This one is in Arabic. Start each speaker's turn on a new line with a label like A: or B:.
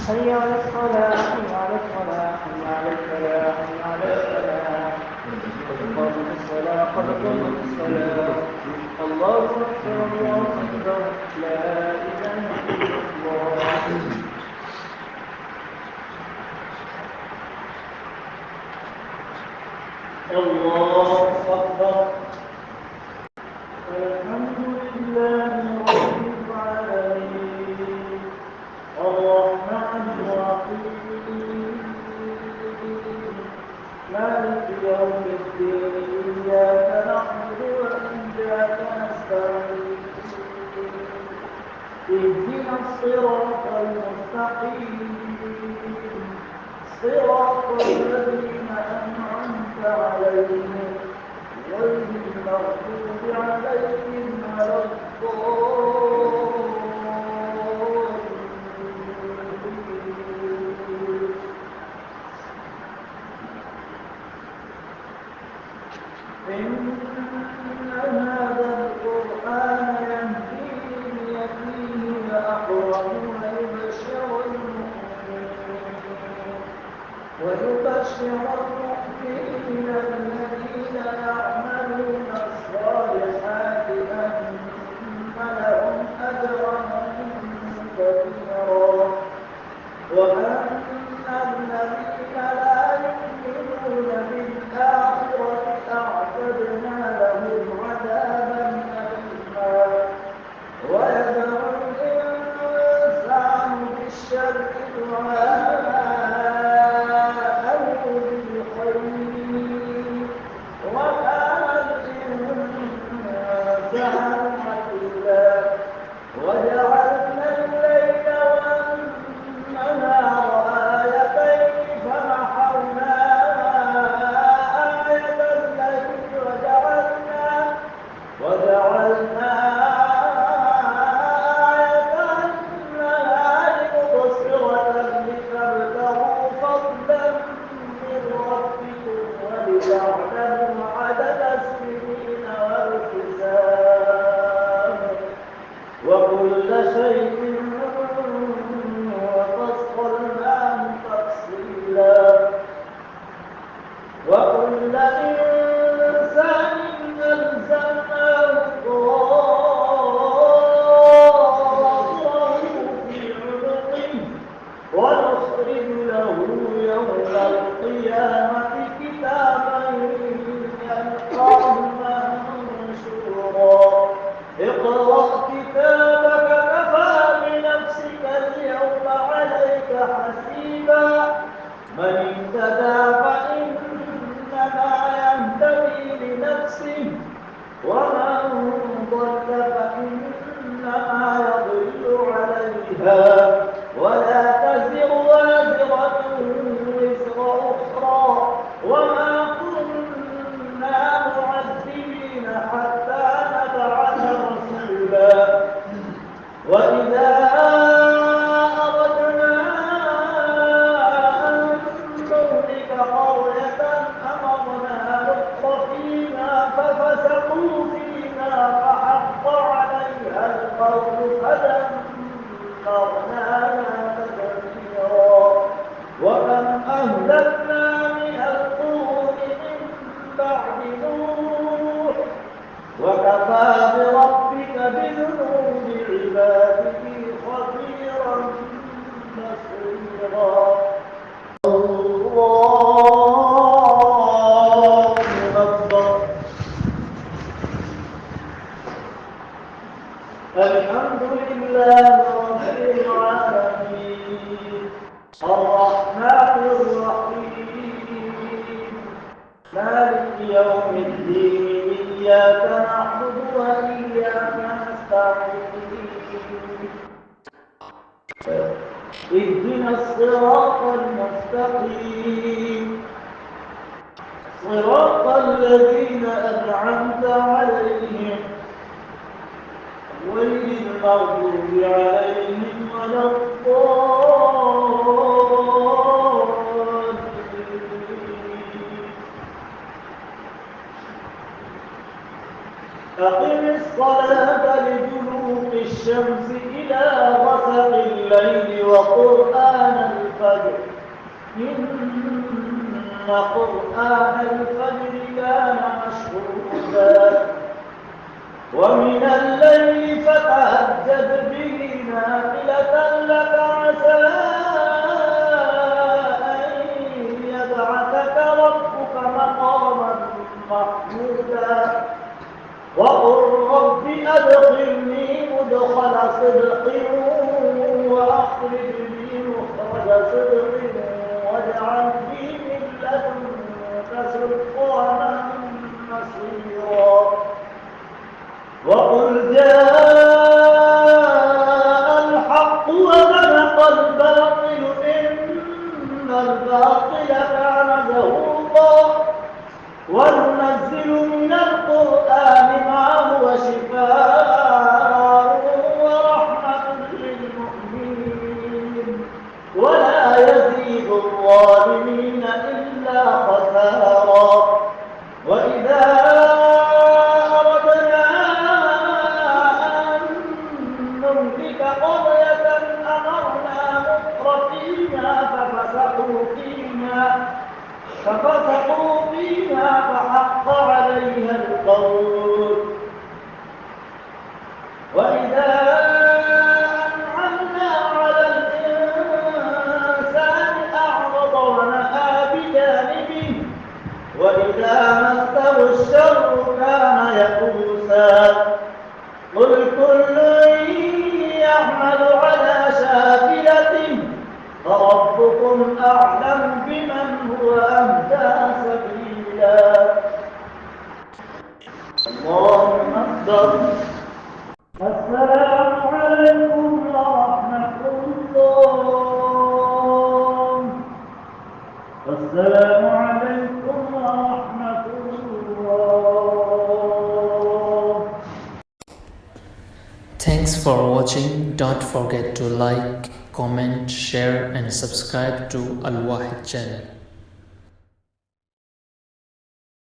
A: حي على الصلاة حي على الصلاة حي على الفلاح حي على الفلاح قد قامت الصلاة قد قامت الصلاة الله أكبر الله أكبر لا إله إلا الله. الله أكبر. الحمد لله رب العالمين الرحمن الرحيم مالك يوم الدين إياك نعبد وإياك نستعين اهدنا الصراط المستقيم صراط الذين أنعمت عليهم غير المغضوب عليهم ولا الضالين. إن هذا القرآن يهدي للتي هي أقوم ويبشر المؤمنين الذين يعملون الصالحات أن لهم أجرا كبيرا وأن الذين لا يؤمنون بالآخرة أعتدنا لهم عذابا أليما ويدعو الإنسان بالشر دعاءه بالخير وكان الإنسان عجولا وجعلنا الليل والنهار آيتين فمحونا آية الليل وجعلنا آية النهار مبصرة لتبتغوا فضلا من ربكم ولتعلموا عدد السنين والحساب وكل شيء وفصلناه تفصيلا وكل إنسان ألزمناه طائره في عنقه ونخرج له يوم القيامة كتابا يلقاه منشورا اقرأ كتابك كفى بنفسك اليوم عليك حسيبا من اهتدى فإنما يهتدي لنفسه ومن ضل فإنما يضل عليها ولا تزر وازرة وزر أخرى وما كنا معذبين حتى نبعث رسولا وإذا أردنا أن نهلك قرية أمرنا مترفيها ففسقوا فيها فحق عليها القول فدمرناها تدميرا وكم أهلكنا من القرون من بعد نوح وكفى بربك بذنوب عباده خبيرا بصيرا. الله أكبر. الحمد لله رب العالمين الرحمن الرحيم مالك يوم الدين إياك نعبد وإياك نستعين اهدنا الصراط المستقيم صراط الذين أنعمت عليهم غير المغضوب عليهم ولا الضالين. أقم الصلاة لدلوك الشمس إلى غسق الليل وقرآن إن قرآن الفجر كان مشهودا ومن الليل فتهجد به نافلة لك عسى أن يبعثك ربك مقاما محمودا وقل رب أدخلني مدخل صدق وأخرجني مخرج صدق واجعل لي من لدنك سلطانا نصيرا وقل جاء الحق وزهق الباطل إن الباطل كان زهوقا وننزل من القرآن ما هو شفاء ورحمة للمؤمنين ولا يزيد الظالمين إلا خسارا وإذا أردنا أن نملك قرية أمرنا مترفيها ففسقوا فيها فحق عليها القول وإذا أنعمنا على الإنسان أعرض ونأى بجانبه وإذا مسه الشر كان يئوسا قل كل يعمل على شاكلته فربكم أعلم بمن هو أهدى سبيلا الله أكبر السلام عليكم ورحمة الله السلام عليكم ورحمة الله.
B: Thanks for watching. Don't forget to like, comment, share and subscribe to Al Wahid channel.